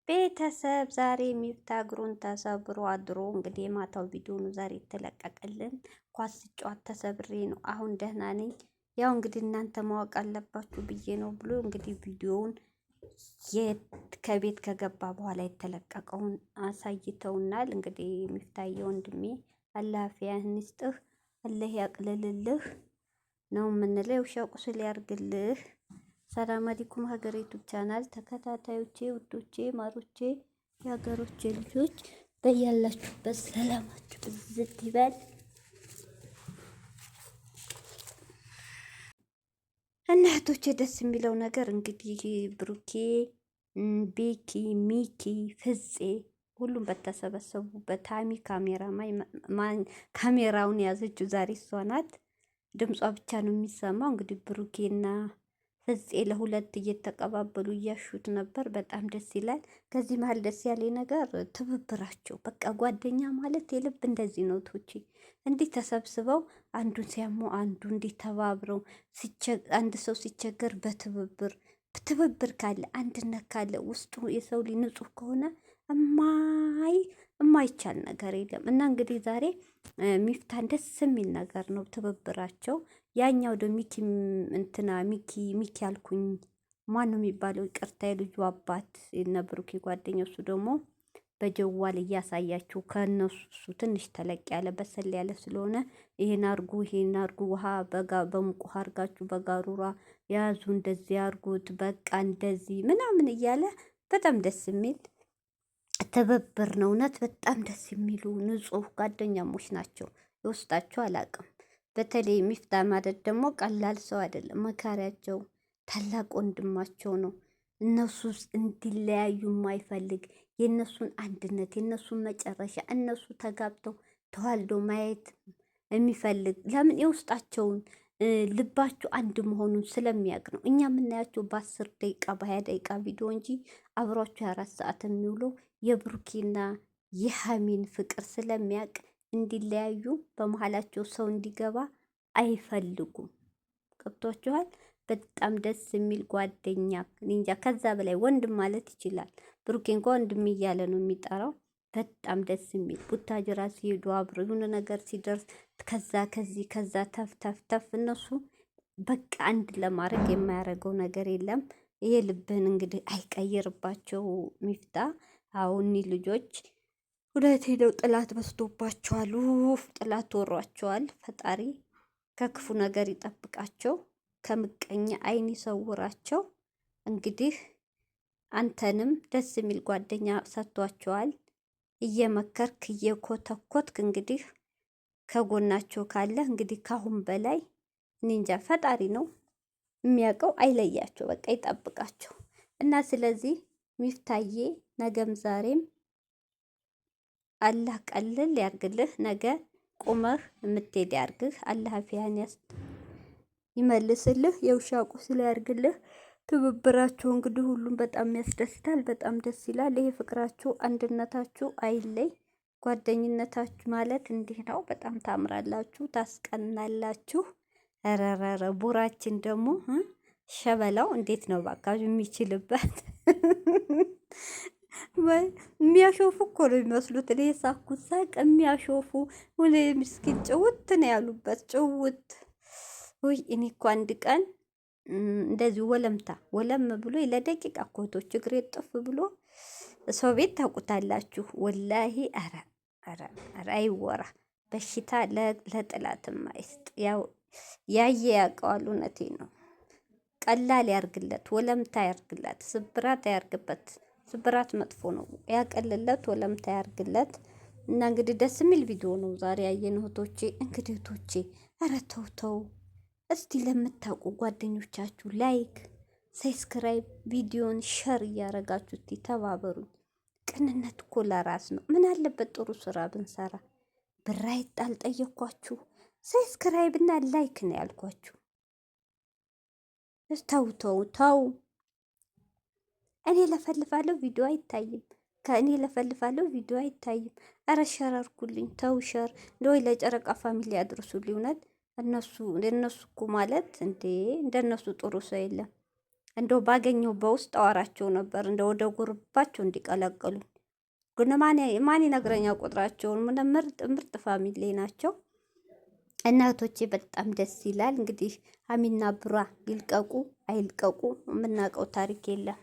ቤተሰብ ዛሬ ሚፍታ እግሩን ተሰብሮ አድሮ እንግዲህ የማታው ቪዲዮ ነው ዛሬ የተለቀቀልን። ኳስ ስጫወት ተሰብሬ ነው አሁን ደህና ነኝ። ያው እንግዲህ እናንተ ማወቅ አለባችሁ ብዬ ነው ብሎ እንግዲህ ቪዲዮውን ከቤት ከገባ በኋላ የተለቀቀውን አሳይተውናል። እንግዲህ ሚፍታዬ ወንድሜ አላህ አፊያህን ይስጥህ፣ አላህ ያቅልልልህ ነው የምንለው። የውሻ ቁስል ያርግልህ። ሰላም አለይኩም ሀገሬ ዩቲዩብ ቻናል ተከታታዮቼ ውዶቼ ማሮቼ የሀገሮቼ ልጆች በያላችሁበት ሰላማችሁ ብዝት ይበል እና እህቶቼ ደስ የሚለው ነገር እንግዲህ ብሩኬ፣ ቤኪ፣ ሚኪ፣ ፍፄ ሁሉም በተሰበሰቡበት ሀሚ ካሜራውን ያዘችው ዛሬ እሷ ናት። ድምጿ ብቻ ነው የሚሰማው። እንግዲህ ብሩኬና ፍፄ ለሁለት እየተቀባበሉ እያሹት ነበር። በጣም ደስ ይላል። ከዚህ መሀል ደስ ያለ ነገር ትብብራቸው። በቃ ጓደኛ ማለት የልብ እንደዚህ ነው። ቶቼ እንዲህ ተሰብስበው አንዱን ሲያሙ አንዱ እንዲህ ተባብረው አንድ ሰው ሲቸገር በትብብር ካለ አንድነት ካለ ውስጡ የሰው ልጅ ንጹሕ ከሆነ የማይቻል ነገር የለም። እና እንግዲህ ዛሬ ሚፍታን ደስ የሚል ነገር ነው ትብብራቸው። ያኛው ደ ሚኪ እንትና ሚኪ አልኩኝ ማን ነው የሚባለው? ይቅርታ የልጁ አባት የነብሩኬ ጓደኛው እሱ ደግሞ በጀዋል እያሳያችሁ ከነሱ ትንሽ ተለቅ ያለ በሰል ያለ ስለሆነ ይሄን አርጉ ውሃ በሙቅ ውሃ አርጋችሁ በጋሩራ ያዙ፣ እንደዚህ አርጉት፣ በቃ እንደዚህ ምናምን እያለ በጣም ደስ የሚል ትብብር ነው። እውነት በጣም ደስ የሚሉ ንጹህ ጓደኛሞች ናቸው። የውስጣቸው አላቅም። በተለይ ሚፍታ ማለት ደግሞ ቀላል ሰው አይደለም። መካሪያቸው ታላቅ ወንድማቸው ነው። እነሱ እንዲለያዩ የማይፈልግ የእነሱን አንድነት የእነሱን መጨረሻ እነሱ ተጋብተው ተዋልዶ ማየት የሚፈልግ ለምን የውስጣቸውን ልባቸው አንድ መሆኑን ስለሚያውቅ ነው። እኛ የምናያቸው በ10 ደቂቃ በ20 ደቂቃ ቪዲዮ እንጂ አብሯቸው የ4 ሰዓት የሚውለው የብሩኬና የሀሚን ፍቅር ስለሚያውቅ እንዲለያዩ በመሀላቸው ሰው እንዲገባ አይፈልጉም። ገብቷችኋል? በጣም ደስ የሚል ጓደኛ እንጃ። ከዛ በላይ ወንድም ማለት ይችላል። ብሩኬ እንኳ ወንድም እያለ ነው የሚጠራው። በጣም ደስ የሚል ቡታጅራ ሲሄዱ አብሮ የሆነ ነገር ሲደርስ ከዛ ተፍ እነሱ በቃ አንድ ለማድረግ የማያደርገው ነገር የለም። ይሄ ልብህን እንግዲህ አይቀይርባቸው ሚፍታ። አሁን ልጆች ሁለት ሄደው ጥላት በስቶባቸዋል። ጥላት ወሯቸዋል። ፈጣሪ ከክፉ ነገር ይጠብቃቸው፣ ከምቀኛ አይን ይሰውራቸው። እንግዲህ አንተንም ደስ የሚል ጓደኛ ሰጥቷቸዋል። እየመከርክ እየኮተኮትክ እንግዲህ ከጎናቸው ካለ እንግዲህ ካሁን በላይ እኔ እንጃ። ፈጣሪ ነው የሚያውቀው። አይለያቸው፣ በቃ ይጠብቃቸው እና ስለዚህ ሚፍታዬ ነገም ዛሬም አላህ ቀልል ያርግልህ። ነገ ቁመህ የምትሄድ ያርግህ። አላህ አፊያን ይመልስልህ። የውሻ ቁስል ያርግልህ። ትብብራችሁ እንግዲህ ሁሉም በጣም ያስደስታል። በጣም ደስ ይላል። ይሄ ፍቅራችሁ፣ አንድነታችሁ አይለይ። ጓደኝነታችሁ ማለት እንዲህ ነው። በጣም ታምራላችሁ፣ ታስቀናላችሁ። ረረረ ቡራችን ደግሞ ሸበላው እንዴት ነው ባካችሁ የሚችልበት የሚያሾፉ እኮ ነው የሚመስሉት። እኔ የሳኩት ሳቅ የሚያሾፉ ሁሌ ምስኪን ጭውት ነው ያሉበት። ጭውት ውይ! እኔ እኮ አንድ ቀን እንደዚህ ወለም ብሎ ለደቂቃ ኮቶች እግሬ ጥፍ ብሎ ሰው ቤት ታውቁታላችሁ። ወላሂ ኧረ አይወራ። በሽታ ለጥላትም አይስጥ። ያው ያየ ያውቀዋል። እውነቴ ነው። ቀላል ያርግለት፣ ወለምታ ያርግለት፣ ስብራት ያርግበት። ስብራት መጥፎ ነው። ያቀልለት፣ ወለምታ ያርግለት። እና እንግዲህ ደስ የሚል ቪዲዮ ነው ዛሬ ያየን እህቶቼ። እንግዲህ እህቶቼ ኧረ ተው እስቲ ለምታውቁ ጓደኞቻችሁ ላይክ፣ ሰብስክራይብ፣ ቪዲዮን ሸር እያረጋችሁ እስቲ ተባበሩኝ። ቅንነት እኮ ለራስ ነው። ምን አለበት ጥሩ ስራ ብንሰራ? ብር አልጠየኳችሁ፣ ሰብስክራይብ እና ላይክ ነው ያልኳችሁ። ተው። እኔ ለፈልፋለሁ ቪዲዮ አይታይም። ከእኔ ለፈልፋለሁ ቪዲዮ አይታይም። ኧረ ሸር አድርጉልኝ። ተው ሸር እንደው ለጨረቃ ፋሚሊ ያድርሱልኝ። እውነት እነሱ እኮ ማለት እንደነሱ ጥሩ ሰው የለም። እንደው ባገኘው በውስጥ አወራቸው ነበር እንደው ወደ ጉርባቸው እንዲቀላቀሉ። ግን ማን ይነግረኛ ቁጥራቸውን? ምርጥ ምርጥ ፋሚሊ ናቸው። እናቶቼ በጣም ደስ ይላል። እንግዲህ ሀሚና ብራ ይልቀቁ አይልቀቁ የምናውቀው ታሪክ የለም።